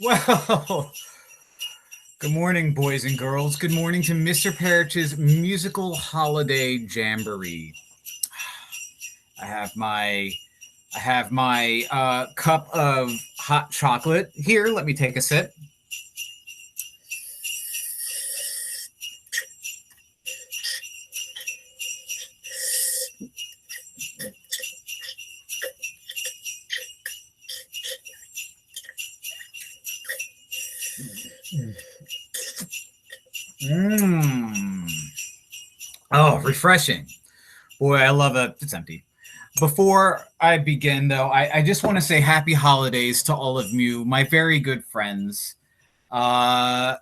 Well, good morning, boys and girls. Good morning to Mr. Perich's musical holiday jamboree. I have my I have my cup of hot chocolate here. Let me take a sip. Mmm. Oh, refreshing. Boy, I love it. It's empty. Before I begin, though, I just want to say happy holidays to all of you, my very good friends. Uh,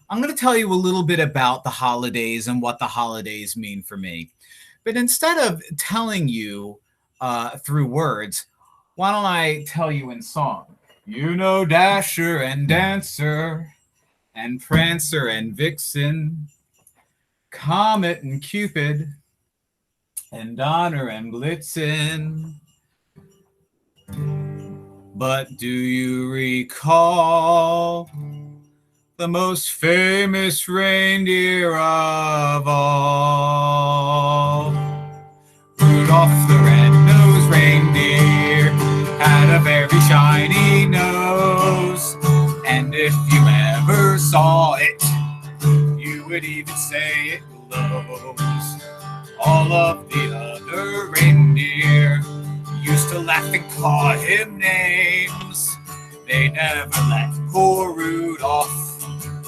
I'm going to tell you a little bit about the holidays and what the holidays mean for me. But instead of telling you through words, why don't I tell you in song? You know, Dasher and Dancer, and Prancer and Vixen, Comet and Cupid, and Donner and Blitzen. But do you recall the most famous reindeer of all? Rudolph the red-nosed reindeer had a very shiny nose, and if you ever saw it, you would even say it glows. All of the other reindeer used to laugh and call him names. They never let poor Rudolph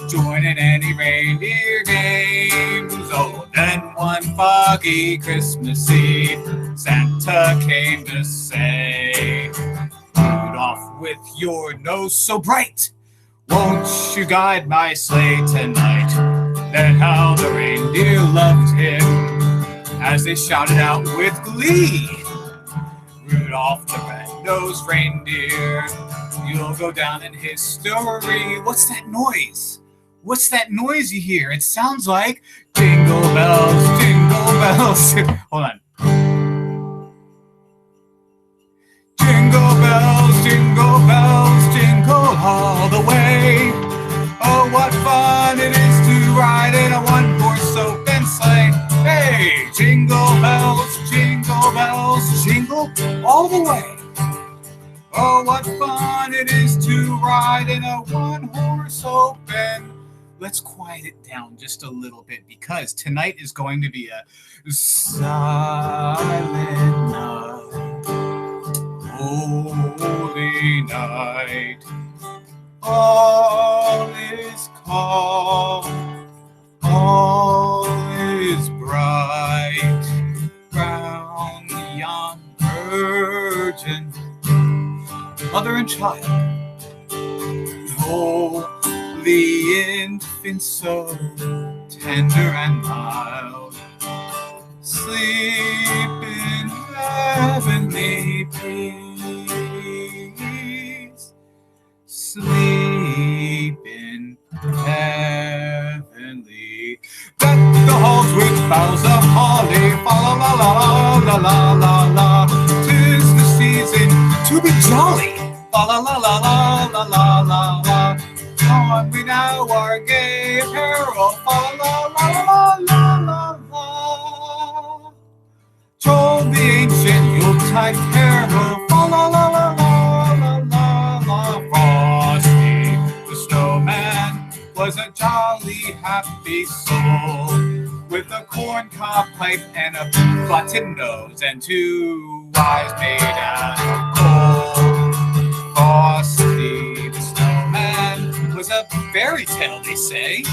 join in any reindeer games. Oh, then one foggy Christmas Eve, Santa came to say, Rudolph, with your nose so bright, won't you guide my sleigh tonight? Then how the reindeer loved him as they shouted out with glee, Rudolph the red-nosed reindeer, you'll go down in history. What's that noise? What's that noise you hear? It sounds like jingle bells, jingle bells. Hold on. Jingle bells, jingle all the way. Oh, what fun it is to ride in a one-horse open sleigh. Hey, jingle bells, jingle all the way. Oh, what fun it is to ride in a one-horse open. Let's quiet it down just a little bit because tonight is going to be a silent night, holy night. All is calm, all is bright, round the young virgin, mother and child. Holy infant, so tender and mild, sleep in heavenly peace. Sleep in heavenly. Deck the halls with boughs of holly. Fa la la la la la la la. 'Tis the season to be jolly. Fa la la la la la la la la. On we now our gay apparel. Fa la la la la la la. Troll the ancient Yuletide carol. Fa la la la la. Was a jolly, happy soul with a corncob pipe and a button nose and two eyes made out of gold. Frosty the snowman was a fairy tale, they say.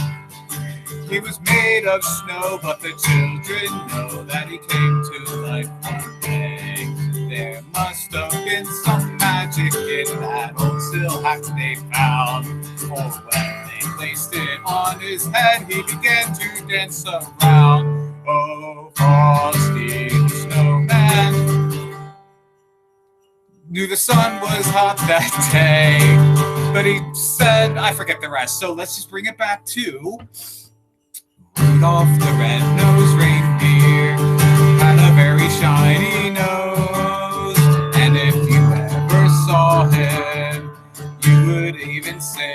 He was made of snow, but the children know that he came to life one day. There must have been some magic in that old silk hat they found, for when placed it on his head, he began to dance around. Oh, Frosty the snowman knew the sun was hot that day, but he said, I forget the rest, so let's just bring it back to Rudolph the red-nosed reindeer had a very shiny nose, and if you ever saw him, you would even say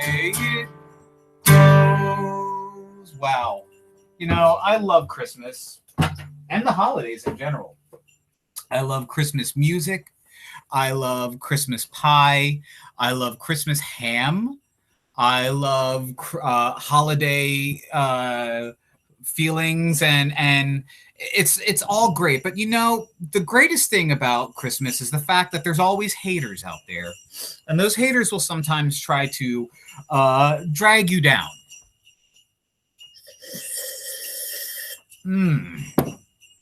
You know, I love Christmas and the holidays in general. I love Christmas music. I love Christmas pie. I love Christmas ham. I love holiday feelings, and it's all great. But you know, the greatest thing about Christmas is the fact that there's always haters out there, and those haters will sometimes try to drag you down.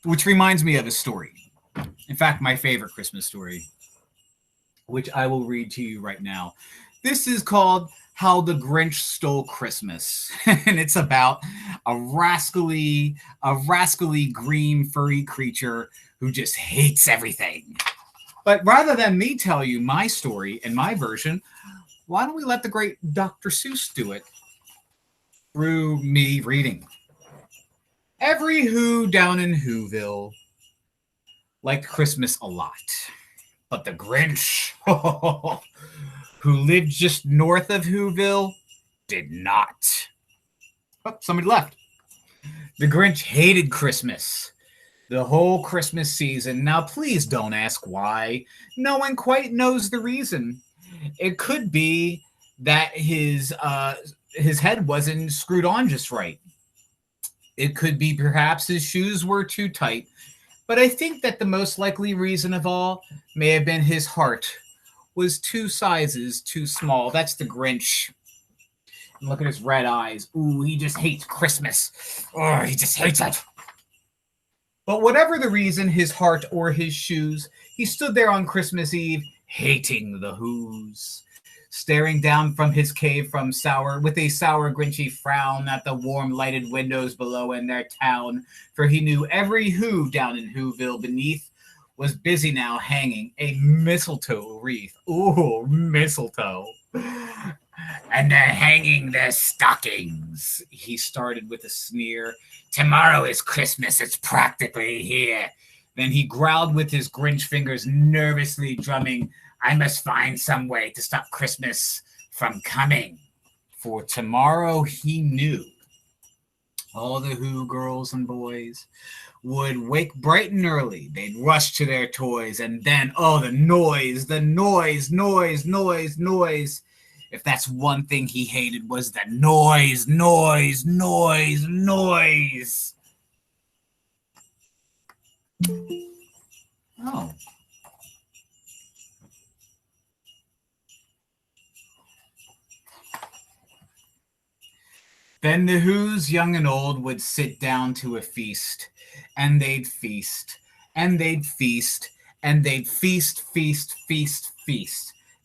Which reminds me of a story. In fact, my favorite Christmas story, which I will read to you right now. This is called How the Grinch Stole Christmas. And it's about a rascally green furry creature who just hates everything. But rather than me tell you my story and my version, why don't we let the great Dr. Seuss do it through me reading? Every Who down in Whoville liked Christmas a lot. But the Grinch, who lived just north of Whoville, did not. Oh, somebody left. The Grinch hated Christmas. The whole Christmas season. Now, please don't ask why. No one quite knows the reason. It could be that his head wasn't screwed on just right. It could be perhaps his shoes were too tight. But I think that the most likely reason of all may have been his heart was 2 sizes too small. That's the Grinch. And look at his red eyes. Ooh, he just hates Christmas. Oh, he just hates it. But whatever the reason, his heart or his shoes, he stood there on Christmas Eve, hating the Whos, staring down from his cave with a sour, grinchy frown at the warm, lighted windows below in their town, for he knew every Who down in Whoville beneath was busy now hanging a mistletoe wreath. Ooh, mistletoe. And they're hanging their stockings. He started with a sneer. Tomorrow is Christmas. It's practically here. Then he growled with his Grinch fingers nervously drumming, I must find some way to stop Christmas from coming. For tomorrow, he knew, all the Who girls and boys would wake bright and early. They'd rush to their toys, and then, oh, the noise. If that's one thing he hated, was the noise. Oh. Then the Whos, young and old, would sit down to a feast, and they'd feast, and they'd feast, and they'd feast.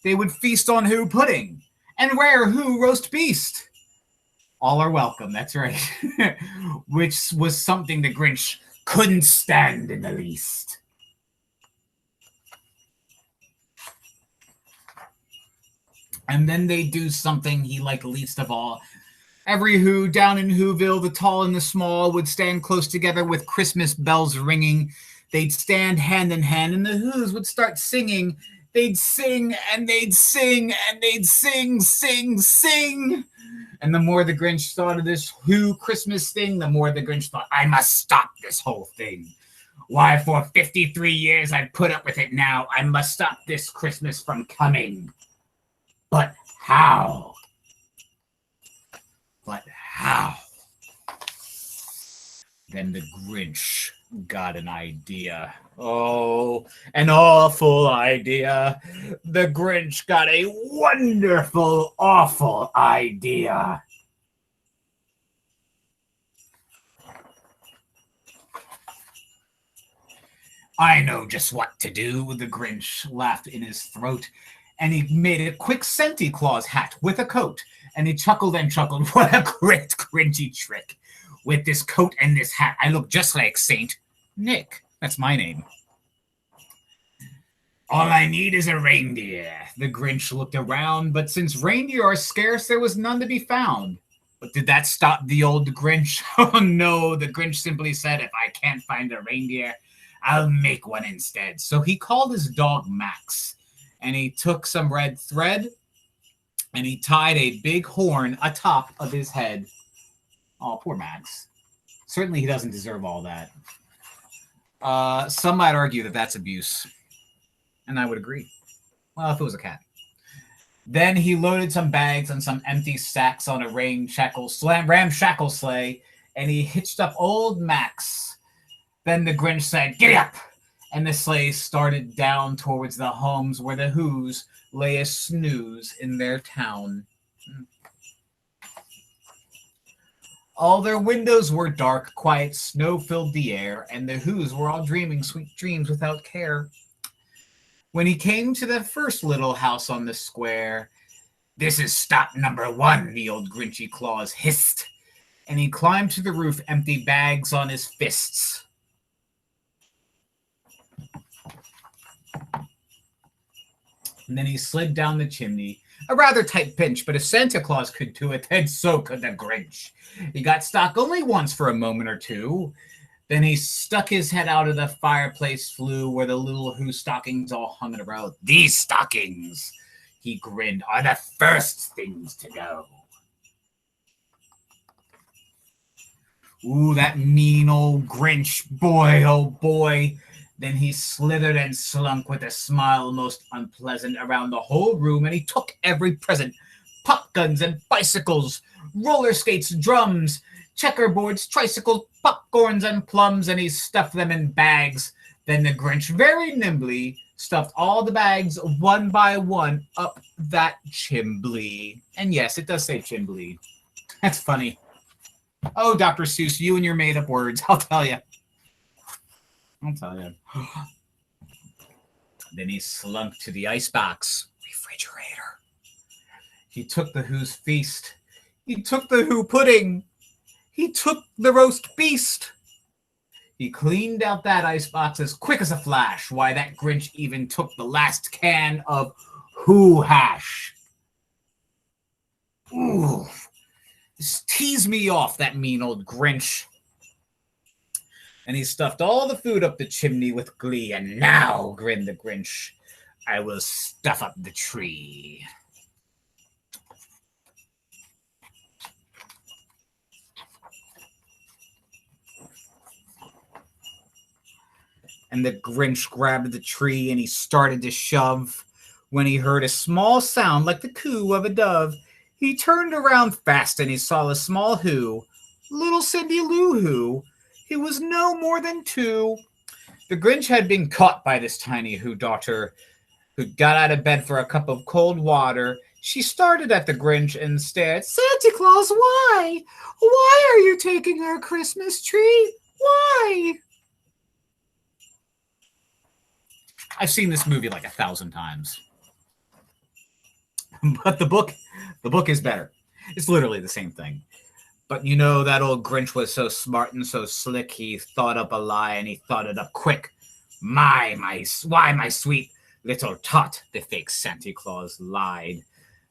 They would feast on Who pudding, and rare Who roast beast. All are welcome, that's right. Which was something the Grinch couldn't stand in the least. And then they'd do something he liked least of all. Every Who down in Whoville, the tall and the small, would stand close together with Christmas bells ringing. They'd stand hand in hand, and the Whos would start singing. They'd sing, and they'd sing, and they'd sing. And the more the Grinch thought of this Who Christmas thing, the more the Grinch thought, I must stop this whole thing. Why, for 53 years I've put up with it now. I must stop this Christmas from coming. But how? Then the Grinch got an idea. Oh, an awful idea. The Grinch got a wonderful, awful idea. I know just what to do, the Grinch laughed in his throat, and he made a quick Santa Claus hat with a coat, and he chuckled and chuckled. What a great Grinchy trick. With this coat and this hat, I look just like Saint Nick. That's my name. All I need is a reindeer. The Grinch looked around, but since reindeer are scarce, there was none to be found. But did that stop the old Grinch? Oh no, the Grinch simply said, if I can't find a reindeer, I'll make one instead. So he called his dog Max, and he took some red thread, and he tied a big horn atop of his head. Oh, poor Max. Certainly he doesn't deserve all that. Some might argue that that's abuse. And I would agree. Well, if it was a cat. Then he loaded some bags and some empty sacks on a ramshackle sleigh, and he hitched up old Max. Then the Grinch said, "Giddy up!" And the sleigh started down towards the homes where the Whos lay a snooze in their town. All their windows were dark, quiet snow filled the air, and the Whos were all dreaming sweet dreams without care. When he came to the first little house on the square, "This is stop number 1, the old Grinchy Claus hissed, and he climbed to the roof, empty bags on his fists. And then he slid down the chimney, a rather tight pinch, but if Santa Claus could do it, then so could the Grinch. He got stuck only once for a moment or two. Then he stuck his head out of the fireplace flue where the little Who stockings all hung in a row. "These stockings," he grinned, "are the first things to go." Ooh, that mean old Grinch, boy, oh boy. Then he slithered and slunk with a smile most unpleasant around the whole room, and he took every present, pop guns and bicycles, roller skates, drums, checkerboards, tricycles, popcorns, and plums, and he stuffed them in bags. Then the Grinch very nimbly stuffed all the bags one by one up that chimbley. And yes, it does say chimbley. That's funny. Oh, Dr. Seuss, you and your made-up words. I'll tell you. Then he slunk to the icebox refrigerator. He took the Who's feast. He took the Who pudding. He took the roast beast. He cleaned out that icebox as quick as a flash. Why, that Grinch even took the last can of Who hash. Ooh, just tease me off, that mean old Grinch. And he stuffed all the food up the chimney with glee. "And now," grinned the Grinch, "I will stuff up the tree." And the Grinch grabbed the tree and he started to shove. When he heard a small sound like the coo of a dove, he turned around fast and he saw a small Who, little Cindy Lou Who. He was no more than 2. The Grinch had been caught by this tiny Who daughter, who got out of bed for a cup of cold water. She started at the Grinch and stared. "Santa Claus, why? Why are you taking our Christmas tree? Why?" I've seen this movie like 1,000 times. But the book is better. It's literally the same thing. But you know, that old Grinch was so smart and so slick, he thought up a lie, and he thought it up quick. Why, my sweet little tot," the fake Santa Claus lied.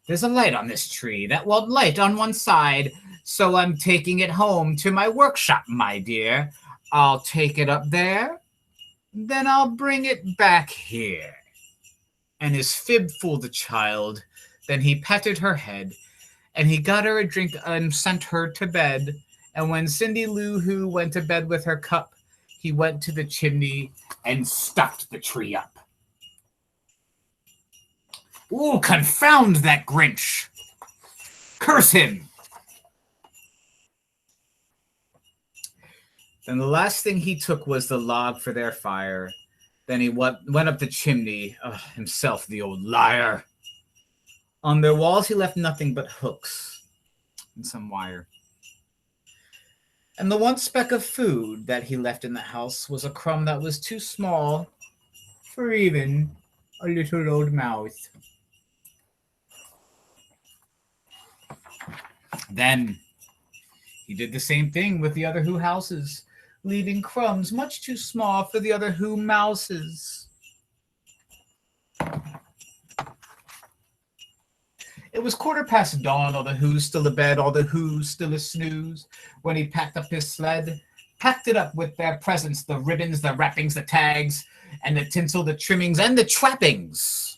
"There's a light on this tree that won't light on one side, so I'm taking it home to my workshop, my dear. I'll take it up there, then I'll bring it back here." And his fib fooled the child. Then he patted her head, and he got her a drink and sent her to bed. And when Cindy Lou Who went to bed with her cup, he went to the chimney and stuffed the tree up. Ooh, confound that Grinch! Curse him! Then the last thing he took was the log for their fire. Then he went up the chimney, himself, the old liar. On their walls he left nothing but hooks and some wire. And the one speck of food that he left in the house was a crumb that was too small for even a little old mouse. Then he did the same thing with the other Who houses, leaving crumbs much too small for the other Who mouses. It was 15:15 dawn, all the Who's still abed, all the Who's still a snooze, when he packed up his sled, packed it up with their presents, the ribbons, the wrappings, the tags, and the tinsel, the trimmings, and the trappings.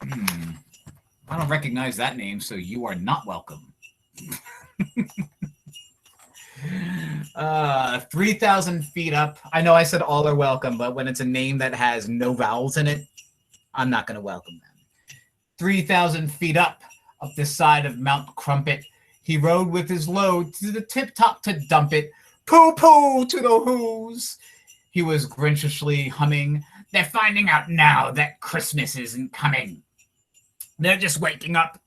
I don't recognize that name, so you are not welcome. 3,000 feet up. I know I said all are welcome, but when it's a name that has no vowels in it, I'm not going to welcome them. 3,000 feet up the side of Mount Crumpet, he rode with his load to the tip-top to dump it. Pooh-pooh to the whoos. He was grinchishly humming. They're finding out now that Christmas isn't coming. They're just waking up.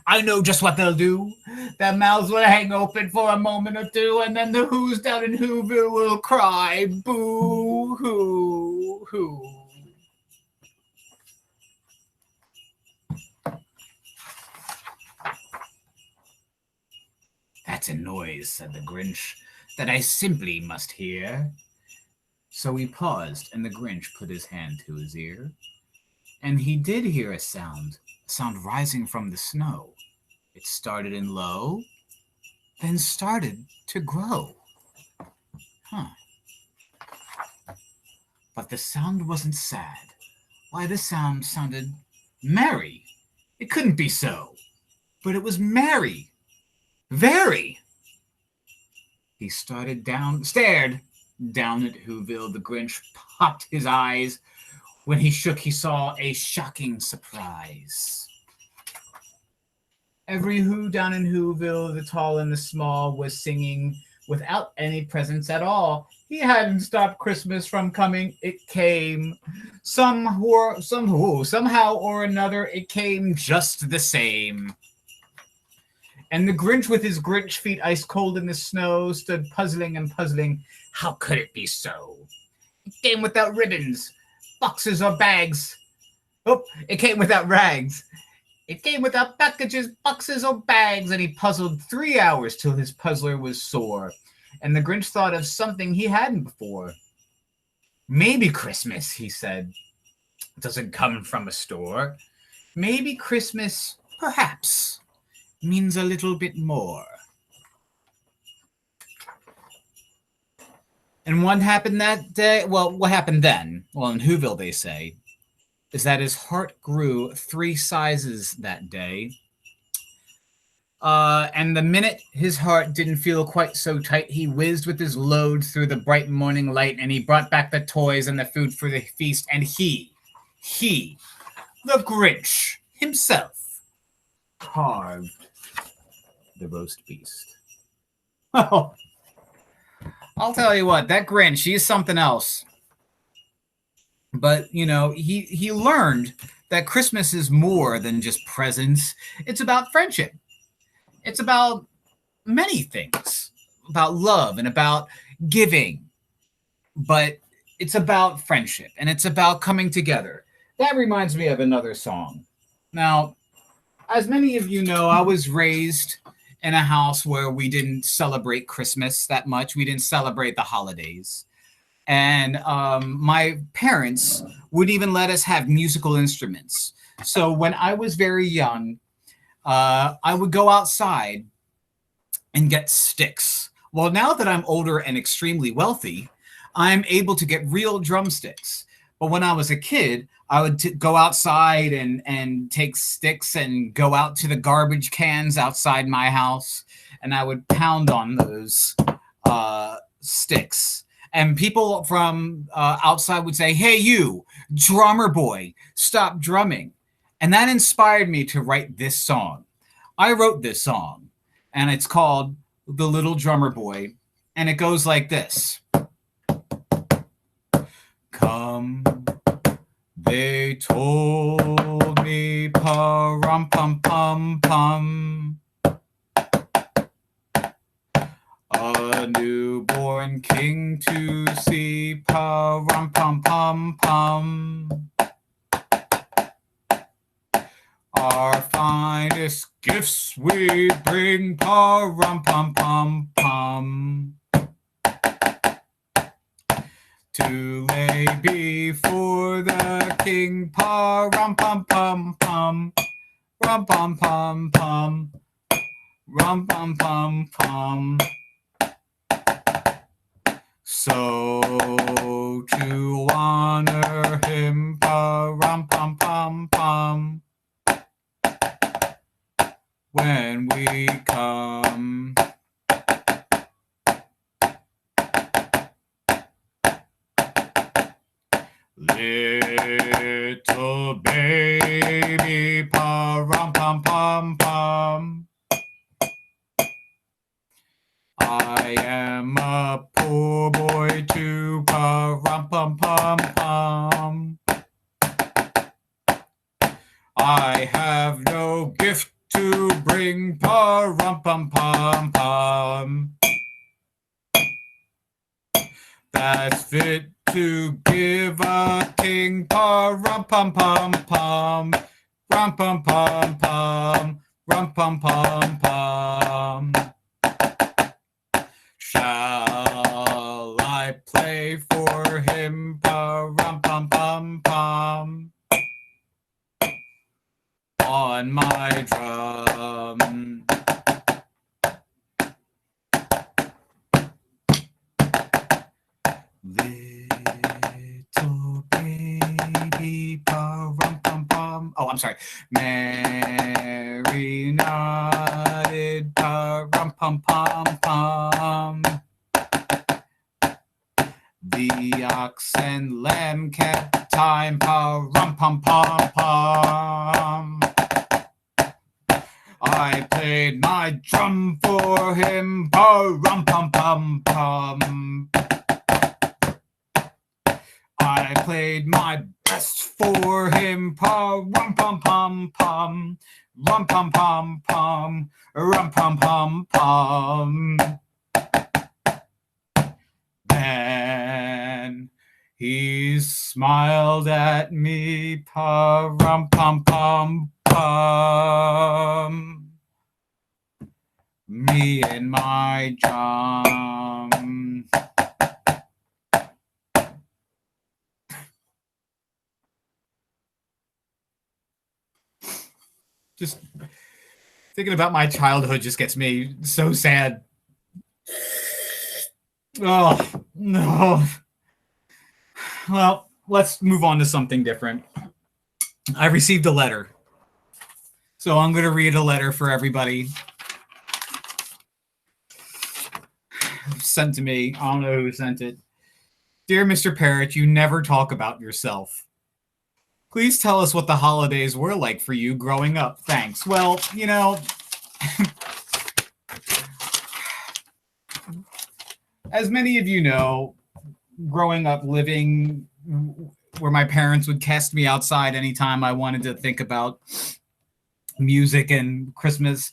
I know just what they'll do. Their mouths will hang open for a moment or two, and then the whoos down in Whoville will cry, boo-hoo-hoo. That's a noise, said the Grinch, that I simply must hear. So he paused, and the Grinch put his hand to his ear. And he did hear a sound rising from the snow. It started in low, then started to grow. But the sound wasn't sad. Why, the sound sounded merry. It couldn't be so, but it was merry. Very. He stared down at Whoville. The Grinch popped his eyes. When he shook, he saw a shocking surprise. Every who down in Whoville, the tall and the small, was singing without any presents at all. He hadn't stopped Christmas from coming. It came. Somehow or another, it came just the same. And the Grinch, with his Grinch feet ice cold in the snow, stood puzzling and puzzling. How could it be so? It came without ribbons, boxes, or bags. Oh, it came without rags. It came without packages, boxes, or bags. And he puzzled 3 hours till his puzzler was sore. And the Grinch thought of something he hadn't before. Maybe Christmas, he said, doesn't come from a store. Maybe Christmas, perhaps, means a little bit more. And what happened that day? Well, what happened then? Well, in Whoville, they say, is that his heart grew 3 sizes that day. And the minute his heart didn't feel quite so tight, he whizzed with his load through the bright morning light, and he brought back the toys and the food for the feast. And he, the Grinch himself, carved the roast beast. Oh, I'll tell you what, that Grinch, he's something else. But, you know, he learned that Christmas is more than just presents. It's about friendship. It's about many things, about love and about giving. But it's about friendship, and it's about coming together. That reminds me of another song. Now, as many of you know, I was raised in a house where we didn't celebrate Christmas that much. We didn't celebrate the holidays. And my parents would even let us have musical instruments. So when I was very young, I would go outside and get sticks. Well, now that I'm older and extremely wealthy, I'm able to get real drumsticks. But when I was a kid, I would go outside and take sticks and go out to the garbage cans outside my house, and I would pound on those sticks. And people from outside would say, "Hey, you, drummer boy, stop drumming." And that inspired me to write this song. I wrote this song, and it's called The Little Drummer Boy, and it goes like this. Come, they told me, pa-rum-pum-pum-pum, a newborn king to see, pa-rum-pum-pum-pum. Our finest gifts we bring, pa-rum-pum-pum-pum, to lay before the king, pa-rum-pum-pum-pum, rum-pum-pum-pum, rum-pum-pum-pum. So to honor him, pa-rum-pum-pum-pum, when we come, Little baby, pa-rum-pum-pum-pum. I am a poor boy too, pa-rum-pum-pum-pum. I have no gift to bring, pa-rum-pum-pum-pum. That's fit to give a king, pa-rum-pum-pum-pum. Rum-pum-pum-pum, rum-pum-pum-pum. Shall I play for him, pa-rum-pum-pum-pum? On my drum. Little baby, pa-rum-pum-pum. Oh, I'm sorry. Mary nodded, pa-rum-pum-pum-pum. The ox and lamb kept time, pa-rum-pum-pum-pum. I played my drum for him, pa-rum-pum-pum-pum. I played my best for him, pa-rum-pum-pum-pum. Rum-pum-pum-pum, rum-pum-pum-pum. Then he smiled at me, pa-rum-pum-pum-pum. Me and my drum. Just thinking about my childhood just gets me so sad. Oh, no. Well, let's move on to something different. I received a letter. So I'm going to read a letter for everybody. Sent to me. I don't know who sent it. Dear Mr. Perich, you never talk about yourself. Please tell us what the holidays were like for you growing up. Thanks. Well, you know, as many of you know, growing up living where my parents would cast me outside anytime I wanted to think about music and Christmas,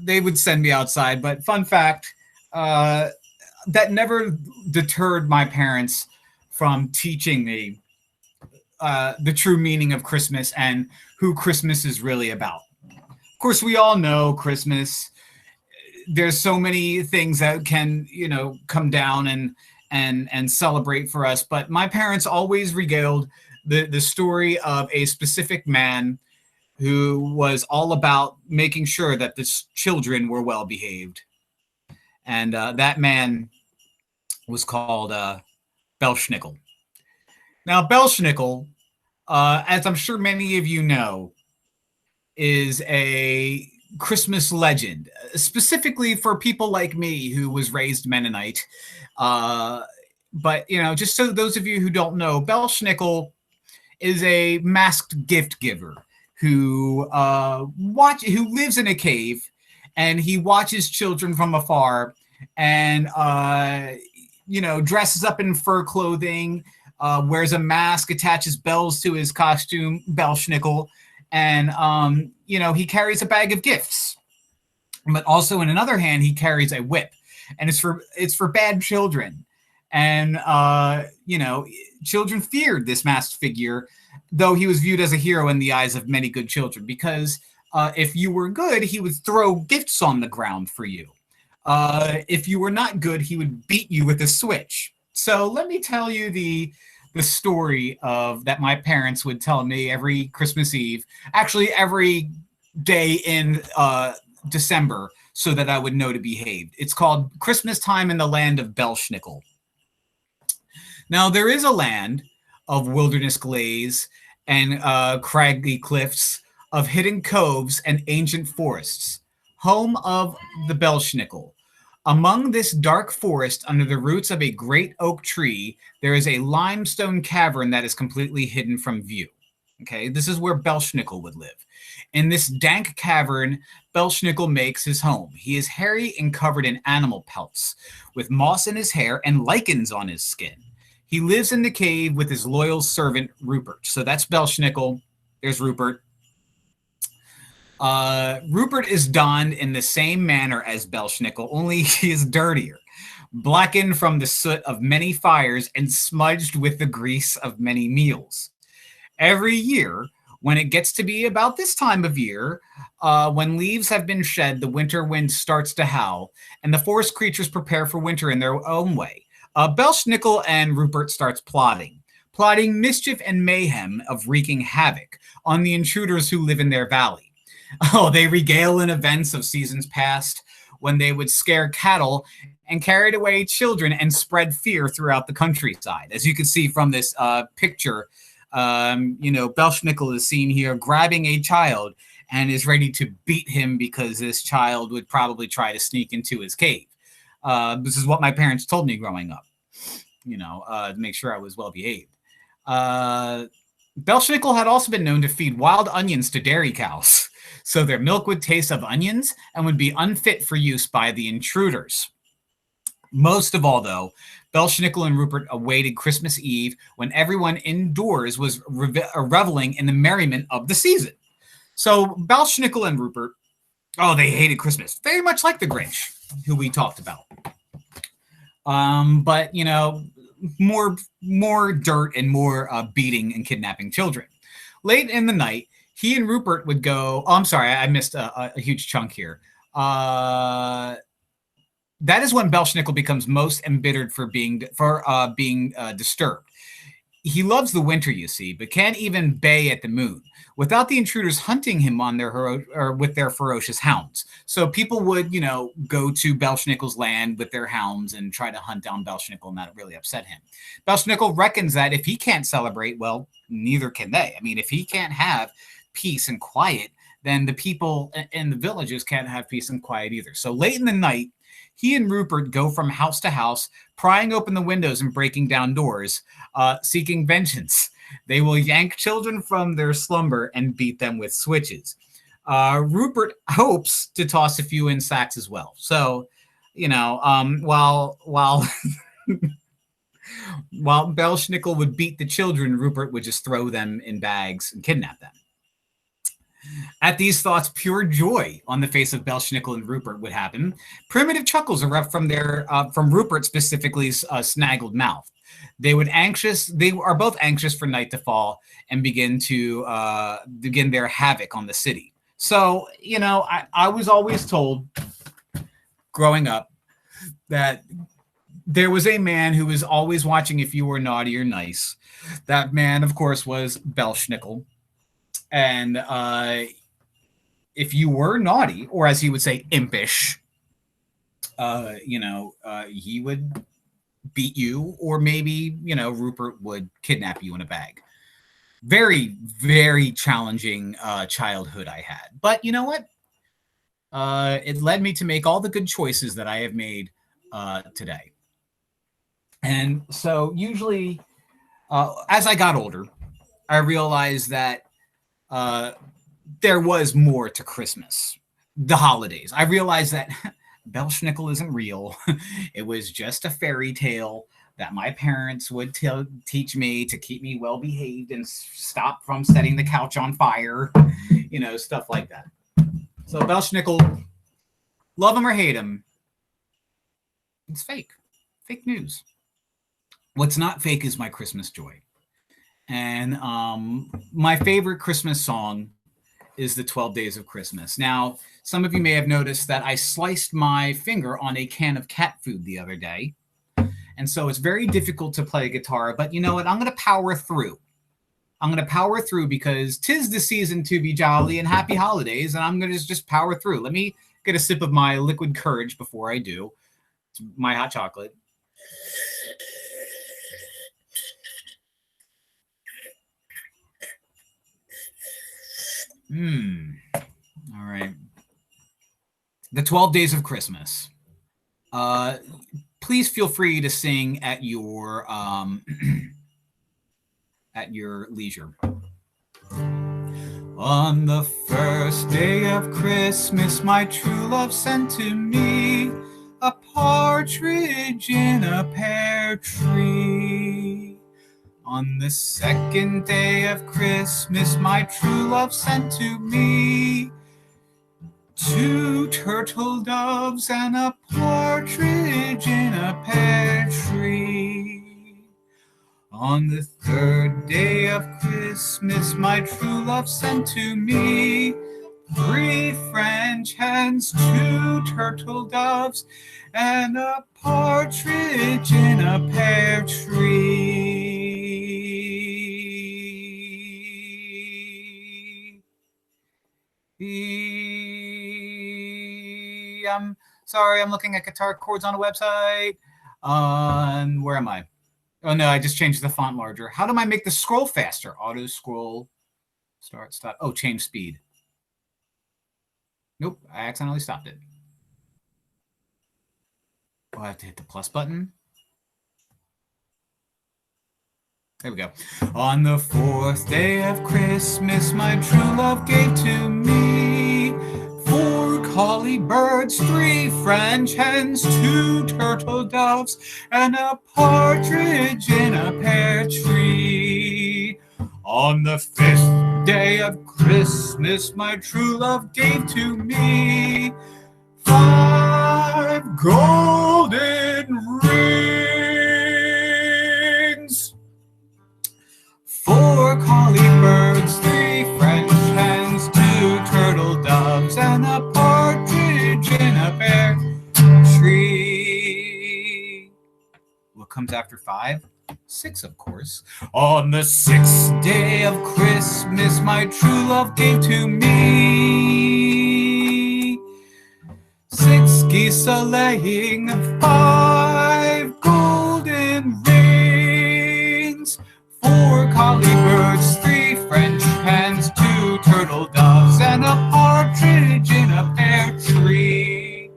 they would send me outside. But fun fact, that never deterred my parents from teaching me the true meaning of Christmas and who Christmas is really about. Of course, we all know Christmas. There's so many things that can, you know, come down and celebrate for us. But my parents always regaled the story of a specific man who was all about making sure that the children were well behaved. And that man was called Belshnikov. Now, Belshnikov, as I'm sure many of you know, is a Christmas legend, specifically for people like me who was raised Mennonite. But, you know, just so those of you who don't know, Belshnikov is a masked gift giver who lives in a cave, and he watches children from afar and, you know, dresses up in fur clothing, wears a mask, attaches bells to his costume, Belshnikov, and, you know, he carries a bag of gifts. But also in another hand, he carries a whip, and it's for bad children. And, you know, children feared this masked figure, though he was viewed as a hero in the eyes of many good children, because if you were good, he would throw gifts on the ground for you. If you were not good, he would beat you with a switch. So let me tell you the story of that my parents would tell me every Christmas Eve, actually every day in December, so that I would know to behave. It's called Christmas Time in the Land of Belshnikov. Now, there is a land of wilderness glades and craggy cliffs, of hidden coves and ancient forests, home of the Belshnikov, Among this dark forest, under the roots of a great oak tree, there is a limestone cavern that is completely hidden from view. Okay, this is where Belshnickel would live. In this dank cavern, Belshnickel makes his home. He is hairy and covered in animal pelts, with moss in his hair and lichens on his skin. He lives in the cave with his loyal servant, Rupert. So that's Belshnickel. There's Rupert. Rupert is donned in the same manner as Belshnickel, only he is dirtier, blackened from the soot of many fires and smudged with the grease of many meals. Every year, when it gets to be about this time of year, when leaves have been shed, the winter wind starts to howl, and the forest creatures prepare for winter in their own way. Belshnickel and Rupert starts plotting mischief and mayhem of wreaking havoc on the intruders who live in their valley. Oh, they regale in events of seasons past when they would scare cattle and carried away children and spread fear throughout the countryside. As you can see from this picture, Belshnickel is seen here grabbing a child and is ready to beat him because this child would probably try to sneak into his cave. This is what my parents told me growing up, to make sure I was well behaved. Belshnickel had also been known to feed wild onions to dairy cows, so their milk would taste of onions and would be unfit for use by the intruders. Most of all, though, Belshnickel and Rupert awaited Christmas Eve when everyone indoors was reveling in the merriment of the season. So Belshnickel and Rupert, they hated Christmas, very much like the Grinch, who we talked about. But, more dirt and more beating and kidnapping children. Late in the night, he and Rupert would go. Oh, I'm sorry, I missed a huge chunk here. That is when Belshnickel becomes most embittered for being disturbed. He loves the winter, you see, but can't even bay at the moon without the intruders hunting him on with their ferocious hounds. So people would, go to Belshnickel's land with their hounds and try to hunt down Belshnickel, and that really upset him. Belshnickel reckons that if he can't celebrate, well, neither can they. I mean, if he can't have peace and quiet, then the people in the villages can't have peace and quiet either. So late in the night, he and Rupert go from house to house, prying open the windows and breaking down doors, seeking vengeance. They will yank children from their slumber and beat them with switches. Rupert hopes to toss a few in sacks as well. So, while while Belshnickel would beat the children, Rupert would just throw them in bags and kidnap them. At these thoughts, pure joy on the face of Belshnickel and Rupert would happen. Primitive chuckles erupt from Rupert specifically's snaggled mouth. They are both anxious for night to fall and begin their havoc on the city. So, I was always told growing up that there was a man who was always watching if you were naughty or nice. That man, of course, was Belshnickel. And if you were naughty, or as he would say, impish, he would beat you, or maybe, Rupert would kidnap you in a bag. Very, very challenging childhood I had. But you know what? It led me to make all the good choices that I have made today. And so usually, as I got older, I realized that there was more to Christmas, the holidays. I realized that Belshnickel isn't real. It was just a fairy tale that my parents would teach me to keep me well behaved and stop from setting the couch on fire, stuff like that. So Belshnickel, love him or hate him, it's fake news. What's not fake is my Christmas joy. And my favorite Christmas song is the 12 Days of Christmas. Now, some of you may have noticed that I sliced my finger on a can of cat food the other day. And so it's very difficult to play guitar, but you know what? I'm going to power through. Because 'tis the season to be jolly and happy holidays, and I'm going to just power through. Let me get a sip of my liquid courage before I do. It's my hot chocolate. All right. The 12 Days of Christmas. Please feel free to sing at your at your leisure. On the first day of Christmas, my true love sent to me a partridge in a pear tree. On the second day of Christmas, my true love sent to me 2 turtle doves and a partridge in a pear tree. On the third day of Christmas, my true love sent to me 3 French hens, 2 turtle doves, and a partridge in a pear tree. I'm sorry, I'm looking at guitar chords on a website. Where am I? Oh no, I just changed the font larger. How do I make the scroll faster? Auto scroll, start, stop. Oh, change speed. Nope, I accidentally stopped it. Oh, I have to hit the plus button. There we go. On the 4th day of Christmas, my true love gave to me 4 collie birds, 3 French hens, 2 turtle doves, and a partridge in a pear tree. On the 5th day of Christmas, my true love gave to me 5 golden rings, 4 collie birds, 3 French hens, 2 turtle doves, and a partridge in a pear tree. What comes after 5? 6, of course. On the 6th day of Christmas, my true love gave to me 6 geese a-laying, 5 golden rings, 4 collie birds, 3 French hens, 2 turtle doves, and a partridge in a pear tree.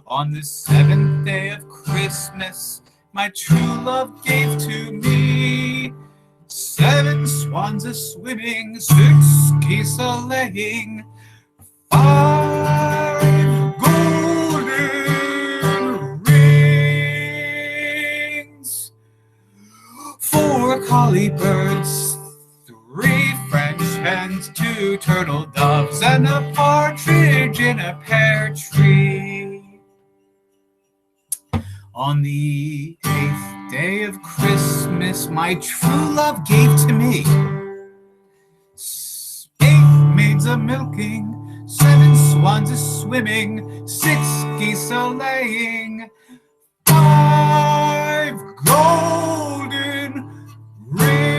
On the 7th day of Christmas, my true love gave to me 7 swans a-swimming, 6 geese a-laying, 5 golden rings, 4 collie birds, 3 French hens, 2 turtle doves, and a partridge in a pear tree. On the 8th day of Christmas, my true love gave to me 8 maids a-milking, 7 swans a-swimming, 6 geese a-laying, 5 golden rings,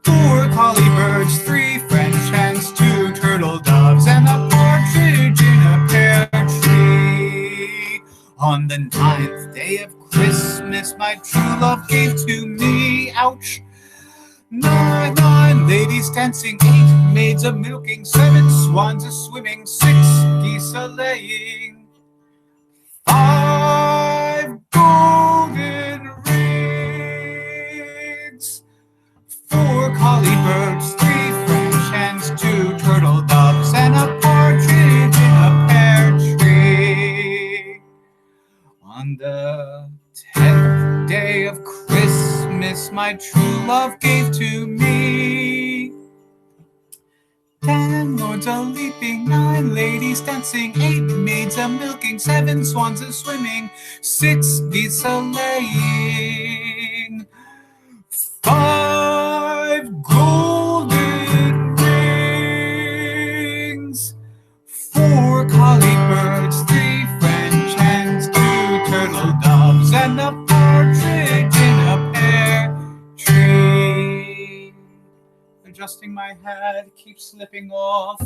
4 collie birds, 3 French hens, 2 turtle doves, and a partridge in a pear tree. On the 9th day of Christmas, my true love gave to me, ouch, 9 ladies dancing, 8 maids a-milking, 7 swans a-swimming, 6 geese a-laying, 5 golden rings, 4 collie birds, 3 French hens, 2 turtle doves, and a partridge in a pear tree. On the 10th day of Christmas, my true love gave to me 10 lords a-leaping, 9 ladies dancing, 8 maids a-milking, 7 swans a-swimming, 6 geese a-laying, 5 golden rings, 4 collie birds, 3 French hens, 2 turtle doves, and a partridge in a pear tree. Adjusting my hat, keeps slipping off.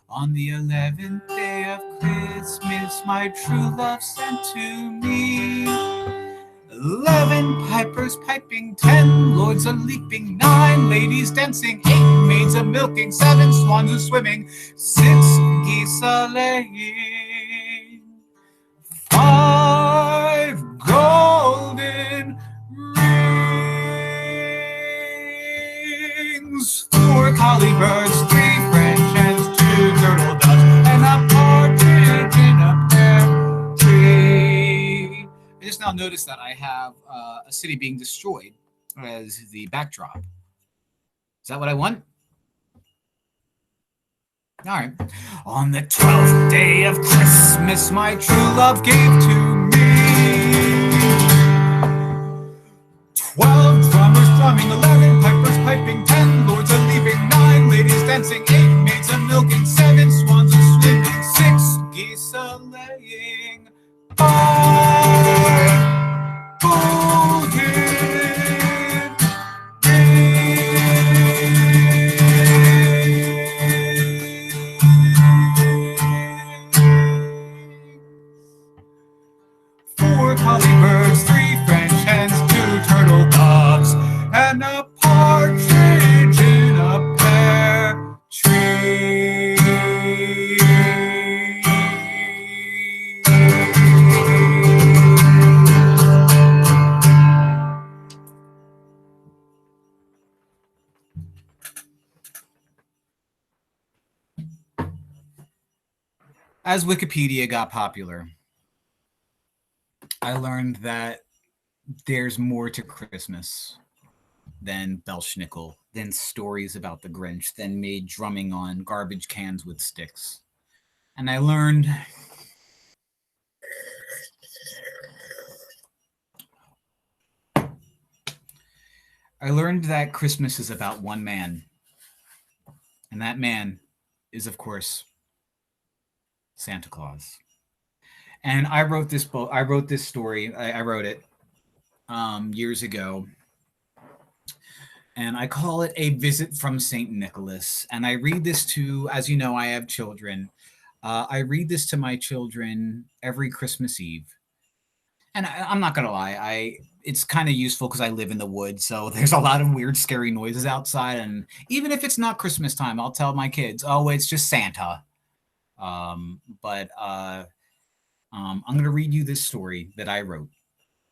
On the 11th day of Christmas, my true love sent to me 11 pipers piping, 10 lords a-leaping, 9 ladies dancing, 8 maids a-milking, 7 swans a-swimming, 6 geese a-laying, 5 golden rings, 4 collie birds, 3 French hens, 2 turtle doves, and a partridge in a pear tree. I just now noticed that I have a city being destroyed as the backdrop. Is that what I want? All right. On the 12th day of Christmas, my true love gave to me 12 drummers drumming, 11 pipers piping, 10 lords a leaping, 9 ladies dancing, 8 maids a milking, 7 swans a swimming, 6 geese a laying, 5 golden collie birds, 3 French hens, 2 turtle doves, and a partridge in a pear tree. As Wikipedia got popular, I learned that there's more to Christmas than Belshnikov, than stories about the Grinch, than me drumming on garbage cans with sticks. And I learned that Christmas is about one man. And that man is, of course, Santa Claus. And I wrote this book. I wrote this story. I wrote it years ago. And I call it A Visit from St. Nicholas. And I read this to, as you know, I have children. I read this to my children every Christmas Eve. And I'm not going to lie. It's kind of useful because I live in the woods. So there's a lot of weird, scary noises outside. And even if it's not Christmas time, I'll tell my kids, oh, it's just Santa. I'm going to read you this story that I wrote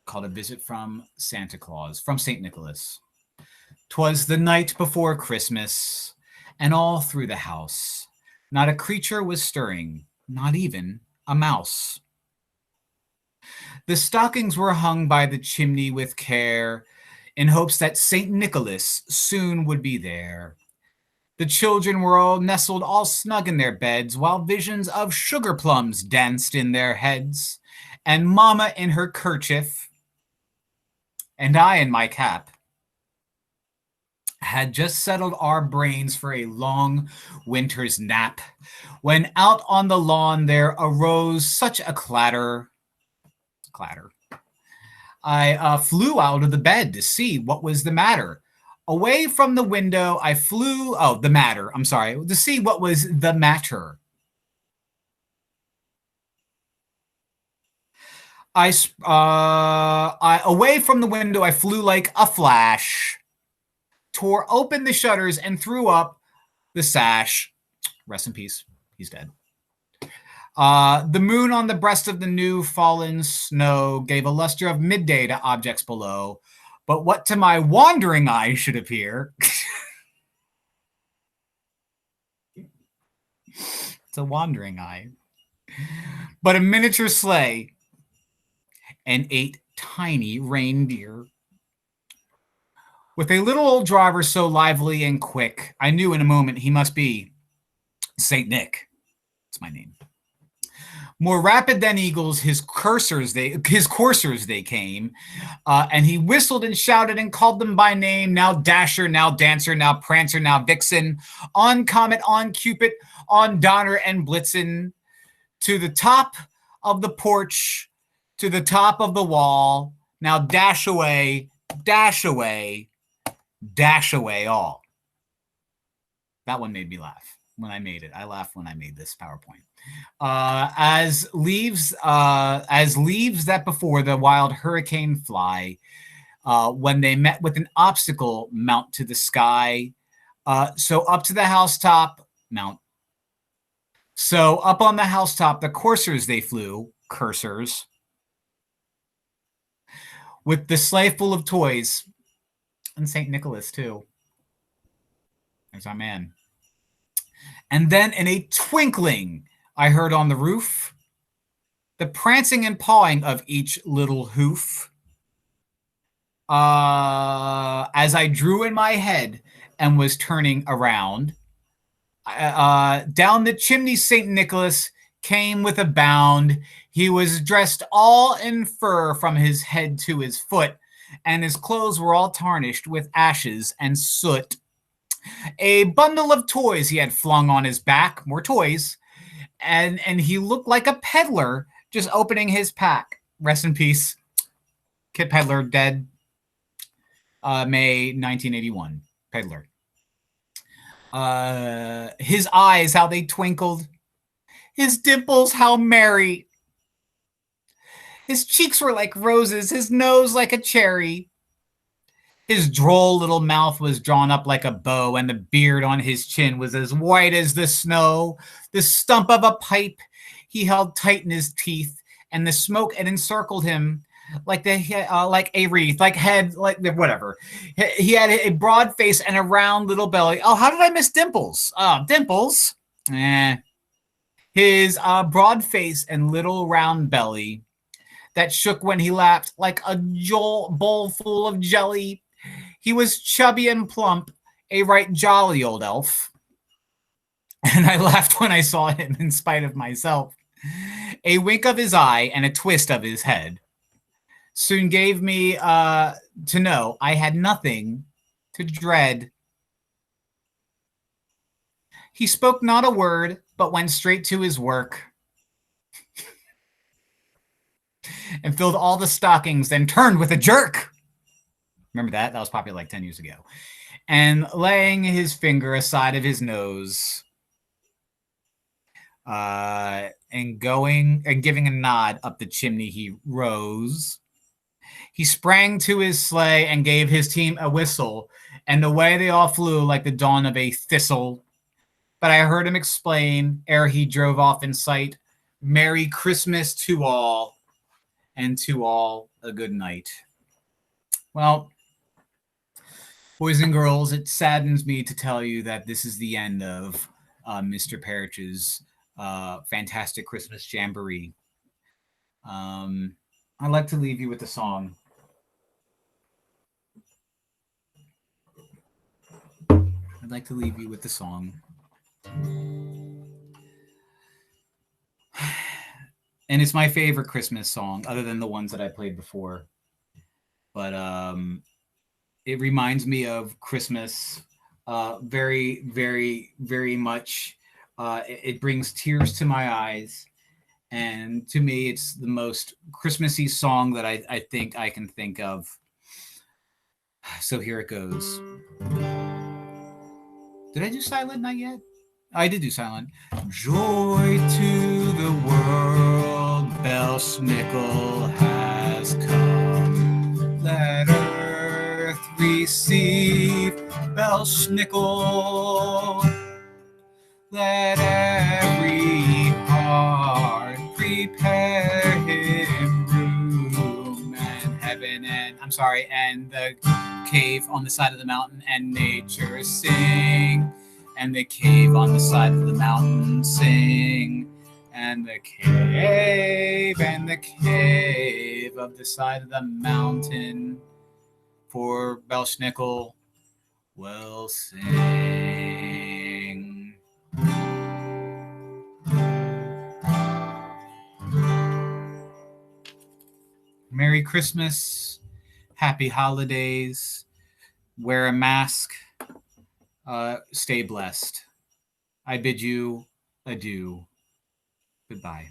called A Visit from Santa Claus, from St. Nicholas. 'Twas the night before Christmas, and all through the house, not a creature was stirring, not even a mouse. The stockings were hung by the chimney with care, in hopes that St. Nicholas soon would be there. The children were all nestled all snug in their beds, while visions of sugar plums danced in their heads, and Mama in her kerchief, and I in my cap, had just settled our brains for a long winter's nap, when out on the lawn there arose such a clatter. I flew out of the bed to see what was the matter. Away from the window, I flew, to see what was the matter. Away from the window, I flew like a flash, tore open the shutters and threw up the sash. Rest in peace. He's dead. The moon on the breast of the new fallen snow gave a luster of midday to objects below. But what to my wandering eye should appear, it's a wandering eye, but a miniature sleigh and 8 tiny reindeer. With a little old driver so lively and quick, I knew in a moment he must be Saint Nick. That's my name. More rapid than eagles, his coursers they came, and he whistled and shouted and called them by name. Now Dasher, now Dancer, now Prancer, now Vixen, on Comet, on Cupid, on Donner and Blitzen, to the top of the porch, to the top of the wall. Now dash away, dash away, dash away all. That one made me laugh when I made it. I laughed when I made this PowerPoint. As leaves that before the wild hurricane fly, when they met with an obstacle mount to the sky. So up to the housetop mount. So up on the housetop, the coursers they flew, cursors, with the sleigh full of toys, and St. Nicholas too. There's our man. And then in a twinkling, I heard on the roof the prancing and pawing of each little hoof. As I drew in my head and was turning around, down the chimney St. Nicholas came with a bound. He was dressed all in fur from his head to his foot, and his clothes were all tarnished with ashes and soot. A bundle of toys he had flung on his back, more toys, and he looked like a peddler just opening his pack. Rest in peace, Kid Peddler, dead May 1981. Peddler. His eyes, how they twinkled. His dimples, how merry. His cheeks were like roses, his nose like a cherry. His droll little mouth was drawn up like a bow, and the beard on his chin was as white as the snow. The stump of a pipe he held tight in his teeth, and the smoke had encircled him like a wreath, like head, like whatever. He had a broad face and a round little belly. Oh, how did I miss Dimples? Dimples. His broad face and little round belly that shook when he laughed like a bowl full of jelly. He was chubby and plump, a right jolly old elf. And I laughed when I saw him in spite of myself. A wink of his eye and a twist of his head soon gave me to know I had nothing to dread. He spoke not a word, but went straight to his work and filled all the stockings, then turned with a jerk. Remember that? That was popular like 10 years ago. And laying his finger aside of his nose, and giving a nod up the chimney, he rose. He sprang to his sleigh and gave his team a whistle, and away they all flew like the dawn of a thistle. But I heard him explain, ere he drove off in sight, Merry Christmas to all, and to all a good night. Well, boys and girls, it saddens me to tell you that this is the end of Mr. Perich's fantastic Christmas Jamboree. I'd like to leave you with a song. I'd like to leave you with the song. And it's my favorite Christmas song, other than the ones that I played before. But it reminds me of Christmas very, very, very much. It brings tears to my eyes. And to me, it's the most Christmassy song that I think I can think of. So here it goes. Did I do Silent Night yet? I did do Silent. Joy to the world, Belshnikov has come. Let earth receive Belshnikov. Let every heart prepare him room, and heaven and the cave on the side of the mountain, and nature sing, and the cave on the side of the mountain sing, and the cave of the side of the mountain for Belshnikov will sing. Merry Christmas, happy holidays, wear a mask, stay blessed. I bid you adieu. Goodbye.